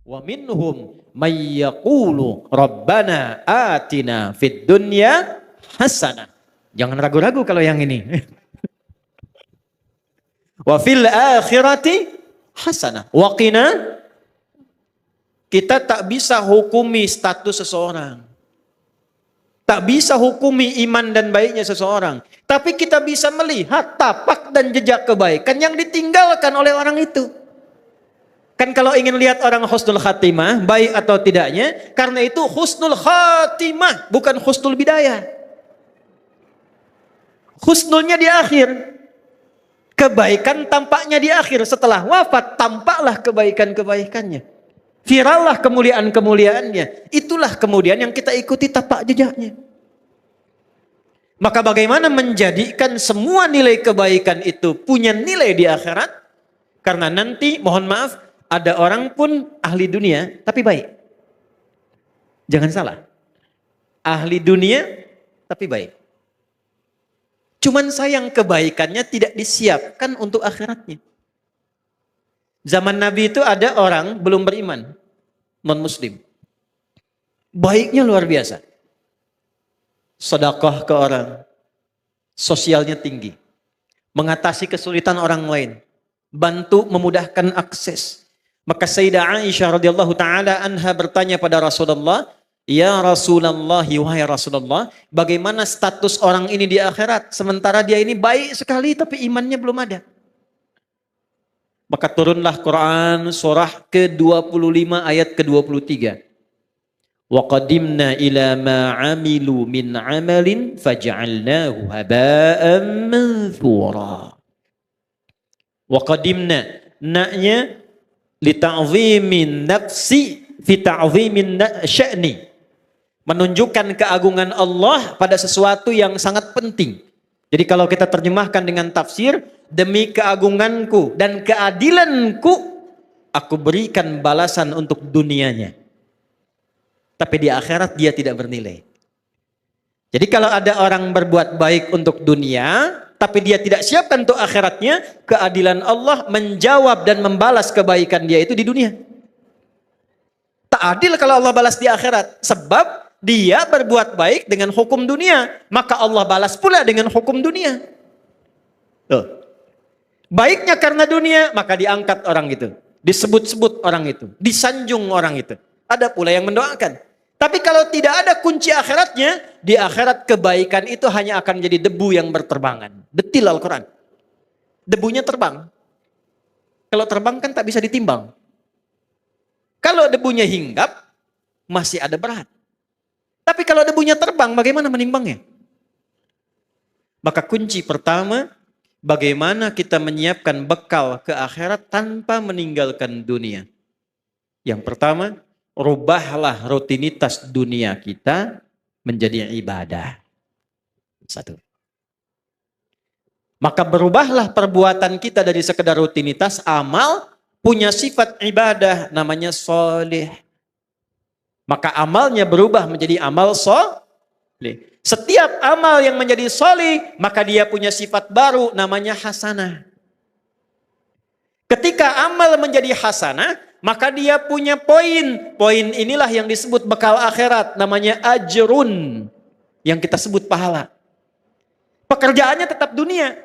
Wa minhum may yaqulu rabbana atina fid dunya hasanah. Jangan ragu-ragu kalau yang ini. Wa fil akhirati hasanah. Wa qina. Kita tak bisa hukumi status seseorang. Tak bisa hukumi iman dan baiknya seseorang. Tapi kita bisa melihat tapak dan jejak kebaikan yang ditinggalkan oleh orang itu. Kan kalau ingin lihat orang husnul khatimah, baik atau tidaknya, karena itu husnul khatimah, bukan husnul bidayah. Husnulnya di akhir. Kebaikan tampaknya di akhir. Setelah wafat, tampaklah kebaikan-kebaikannya. Virallah kemuliaan-kemuliaannya. Itulah kemudian yang kita ikuti tapak jejaknya. Maka bagaimana menjadikan semua nilai kebaikan itu punya nilai di akhirat? Karena nanti, mohon maaf, ada orang pun ahli dunia tapi baik. Jangan salah. Ahli dunia tapi baik. Cuman sayang kebaikannya tidak disiapkan untuk akhiratnya. Zaman Nabi itu ada orang belum beriman, non-muslim. Baiknya luar biasa. Sedekah ke orang. Sosialnya tinggi. Mengatasi kesulitan orang lain. Bantu memudahkan akses. Maka Sayyidah Aisyah radhiyallahu taala anha bertanya pada Rasulullah, "Ya Rasulullah, wahai Rasulullah, bagaimana status orang ini di akhirat sementara dia ini baik sekali tapi imannya belum ada?" Maka turunlah Quran surah ke-25 ayat ke-23. Wa qadimna ila ma 'amilu min 'amalin faj'alnahu haba'an manthura. Wa qadimna, naknya li ta'zimin nafsi fi ta'zimin sya'ni. Menunjukkan keagungan Allah pada sesuatu yang sangat penting. Jadi kalau kita terjemahkan dengan tafsir, demi keagunganku dan keadilanku, aku berikan balasan untuk dunianya. Tapi di akhirat dia tidak bernilai. Jadi kalau ada orang berbuat baik untuk dunia, tapi dia tidak siapkan untuk akhiratnya, keadilan Allah menjawab dan membalas kebaikan dia itu di dunia. Tak adil kalau Allah balas di akhirat. Sebab dia berbuat baik dengan hukum dunia, maka Allah balas pula dengan hukum dunia. Tuh. Baiknya karena dunia, maka diangkat orang itu. Disebut-sebut orang itu. Disanjung orang itu. Ada pula yang mendoakan. Tapi kalau tidak ada kunci akhiratnya, di akhirat kebaikan itu hanya akan jadi debu yang berterbangan. Detil Al-Quran. Debunya terbang. Kalau terbang kan tak bisa ditimbang. Kalau debunya hinggap, masih ada berat. Tapi kalau debunya terbang, bagaimana menimbangnya? Maka kunci pertama, bagaimana kita menyiapkan bekal ke akhirat tanpa meninggalkan dunia. Yang pertama, rubahlah rutinitas dunia kita menjadi ibadah. Satu. Maka berubahlah perbuatan kita dari sekedar rutinitas amal, punya sifat ibadah namanya soleh. Maka amalnya berubah menjadi amal soleh. Setiap amal yang menjadi soleh, maka dia punya sifat baru namanya hasanah. Ketika amal menjadi hasanah, maka dia punya poin. Poin inilah yang disebut bekal akhirat. Namanya ajrun. Yang kita sebut pahala. Pekerjaannya tetap dunia.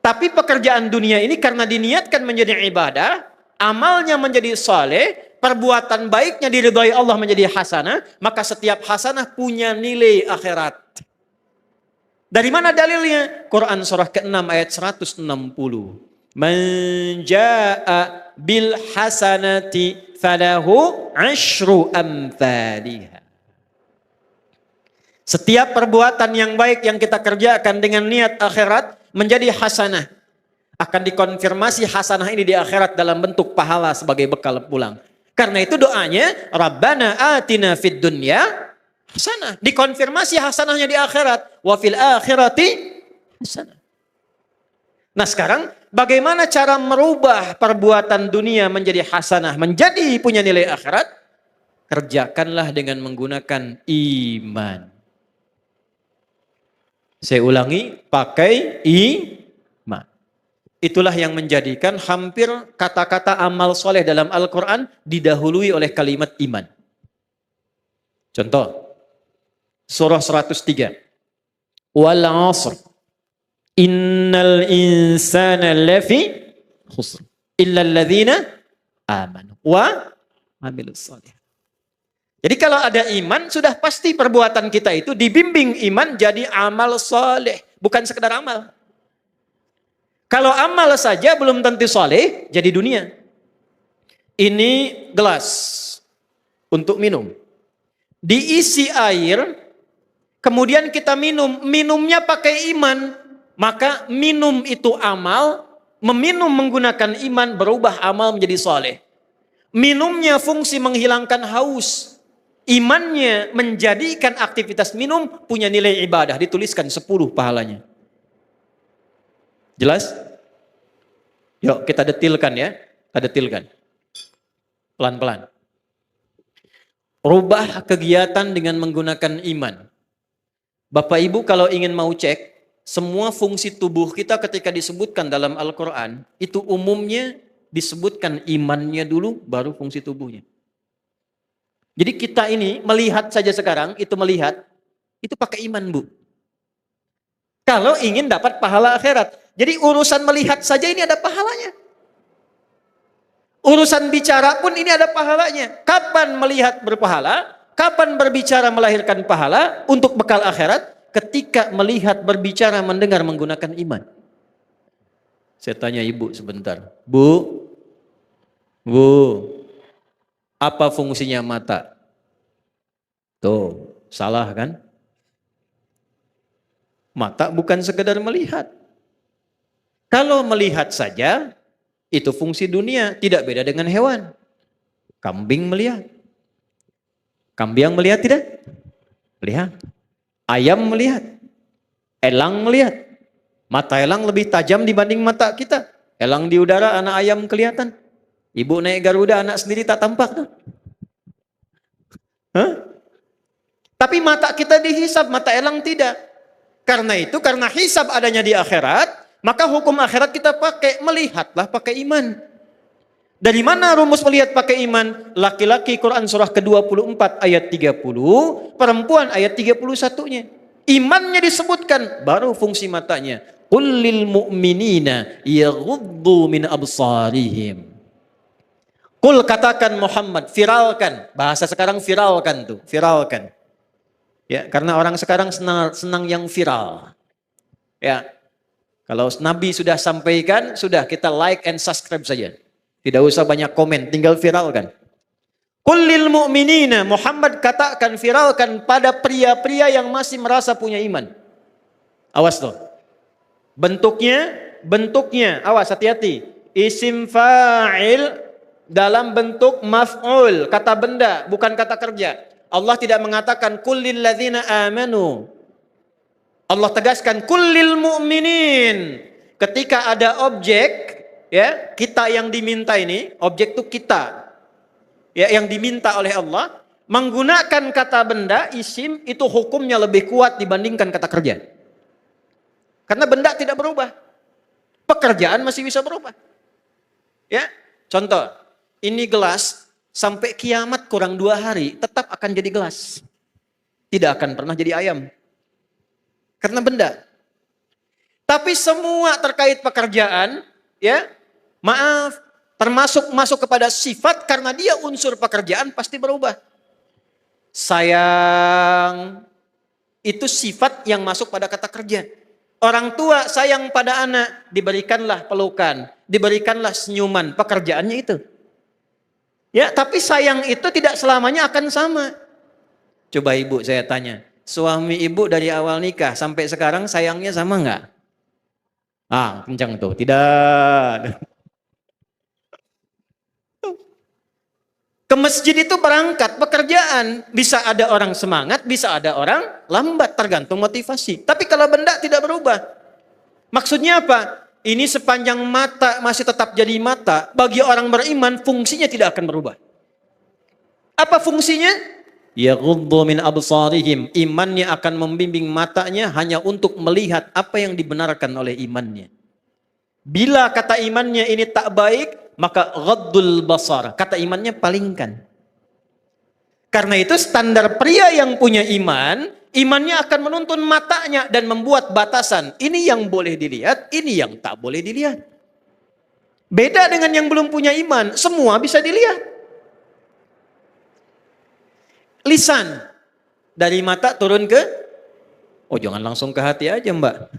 Tapi pekerjaan dunia ini karena diniatkan menjadi ibadah. Amalnya menjadi saleh. Perbuatan baiknya diridhai Allah menjadi hasanah. Maka setiap hasanah punya nilai akhirat. Dari mana dalilnya? Quran surah ke-6 ayat 160. Man jaa'a bil hasanati falahu asyru amthaliha. Setiap perbuatan yang baik yang kita kerjakan dengan niat akhirat menjadi hasanah. Akan dikonfirmasi hasanah ini di akhirat dalam bentuk pahala sebagai bekal pulang. Karena itu doanya, Rabbana atina fid dunya hasanah. Dikonfirmasi hasanahnya di akhirat. Wa fil akhirati hasanah. Nah sekarang bagaimana cara merubah perbuatan dunia menjadi hasanah, menjadi punya nilai akhirat? Kerjakanlah dengan menggunakan iman. Saya ulangi, pakai iman. Itulah yang menjadikan hampir kata-kata amal soleh dalam Al-Quran didahului oleh kalimat iman. Contoh, surah 103. Wal 'asr. Innal insana lafi khusr. Illa alladhina amanu wa amilus soleh. Jadi kalau ada iman, sudah pasti perbuatan kita itu dibimbing iman jadi amal soleh. Bukan sekedar amal. Kalau amal saja belum tentu soleh, jadi dunia. Ini gelas untuk minum. Diisi air, kemudian kita minum. Minumnya pakai iman. Maka minum itu amal, meminum menggunakan iman berubah amal menjadi soleh. Minumnya fungsi menghilangkan haus. Imannya menjadikan aktivitas minum punya nilai ibadah. Dituliskan 10 pahalanya. Jelas? Yuk kita detilkan ya. Kita detilkan. Pelan-pelan. Rubah kegiatan dengan menggunakan iman. Bapak Ibu kalau ingin mau cek, semua fungsi tubuh kita ketika disebutkan dalam Al-Quran, itu umumnya disebutkan imannya dulu, baru fungsi tubuhnya. Jadi kita ini melihat saja sekarang, itu pakai iman Bu. Kalau ingin dapat pahala akhirat. Jadi urusan melihat saja ini ada pahalanya. Urusan bicara pun ini ada pahalanya. Kapan melihat berpahala? Kapan berbicara melahirkan pahala untuk bekal akhirat? Ketika melihat, berbicara, mendengar menggunakan iman. Saya tanya ibu sebentar. Bu, apa fungsinya mata? Tuh, salah kan? Mata bukan sekedar melihat. Kalau melihat saja, itu fungsi dunia, tidak beda dengan hewan. Kambing melihat. Kambing melihat tidak? Melihat. Ayam melihat. Elang melihat. Mata elang lebih tajam dibanding mata kita. Elang di udara, anak ayam kelihatan. Ibu naik Garuda, anak sendiri tak tampak. Hah? Tapi mata kita dihisab, mata elang tidak. Karena itu, karena hisab adanya di akhirat, maka hukum akhirat kita pakai, melihatlah pakai iman. Dari mana rumus melihat pakai iman? Laki-laki Quran surah ke-24 ayat 30, perempuan ayat 31-nya. Imannya disebutkan, baru fungsi matanya. Qul lil mu'minina yaghuddu min absarihim. Qul katakan Muhammad, viralkan. Bahasa sekarang viralkan tuh, viralkan. Ya, karena orang sekarang senang yang viral. Ya. Kalau Nabi sudah sampaikan, sudah kita like and subscribe saja. Tidak usah banyak komen, tinggal viralkan. Qul lil mu'minina, Muhammad katakan, viralkan pada pria-pria yang masih merasa punya iman. Awas loh. Bentuknya, awas hati-hati. Isim fa'il dalam bentuk maf'ul, kata benda, bukan kata kerja. Allah tidak mengatakan kullil ladzina amanu. Allah tegaskan kullil mu'minin. Ketika ada objek, ya, kita yang diminta ini, objek itu kita. Ya, yang diminta oleh Allah, menggunakan kata benda, isim, itu hukumnya lebih kuat dibandingkan kata kerja. Karena benda tidak berubah. Pekerjaan masih bisa berubah. Ya, contoh, ini gelas, sampai kiamat kurang 2 hari, tetap akan jadi gelas. Tidak akan pernah jadi ayam. Karena benda. Tapi semua terkait pekerjaan, ya, maaf, termasuk masuk kepada sifat, karena dia unsur pekerjaan pasti berubah. Sayang, itu sifat yang masuk pada kata kerja. Orang tua sayang pada anak, diberikanlah pelukan, diberikanlah senyuman, pekerjaannya itu. Ya, tapi sayang itu tidak selamanya akan sama. Coba ibu saya tanya, suami ibu dari awal nikah sampai sekarang sayangnya sama enggak? Ah, kencang tuh, tidak. Ke masjid itu berangkat pekerjaan, bisa ada orang semangat, bisa ada orang lambat, tergantung motivasi. Tapi kalau benda tidak berubah. Maksudnya apa? Ini sepanjang mata masih tetap jadi mata, bagi orang beriman fungsinya tidak akan berubah. Apa fungsinya? Yaghuddu min absarihim. Imannya akan membimbing matanya hanya untuk melihat apa yang dibenarkan oleh imannya. Bila kata imannya ini tak baik, maka ghaddul basar. Kata imannya palingkan. Karena itu standar pria yang punya iman, imannya akan menuntun matanya dan membuat batasan. Ini yang boleh dilihat, ini yang tak boleh dilihat. Beda dengan yang belum punya iman, semua bisa dilihat. Lisan, dari mata turun ke, oh jangan langsung ke hati aja mbak.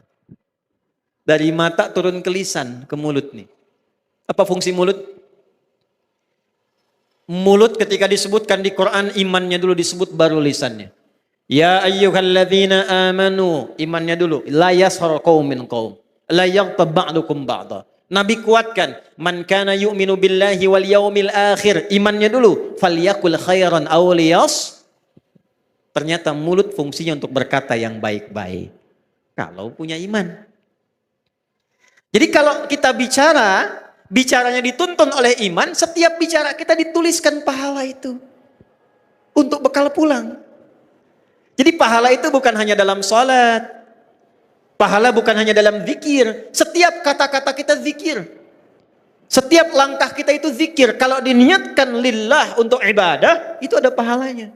Dari mata turun ke lisan, ke mulut nih. Apa fungsi mulut? Mulut ketika disebutkan di Quran, imannya dulu disebut baru lisannya. Ya ayyuhalladzina amanu, imannya dulu. La yashar qaumin qaum, la yaghtab ba'dukum ba'da. Nabi kuatkan, man kana yu'minu billahi wal yaumil akhir, imannya dulu. Falyakul khairan aw liyas. Ternyata mulut fungsinya untuk berkata yang baik-baik. Kalau punya iman. Jadi kalau kita bicaranya dituntun oleh iman, setiap bicara kita dituliskan pahala itu. Untuk bekal pulang. Jadi pahala itu bukan hanya dalam sholat. Pahala bukan hanya dalam zikir. Setiap kata-kata kita zikir. Setiap langkah kita itu zikir. Kalau diniatkan lillah untuk ibadah, itu ada pahalanya.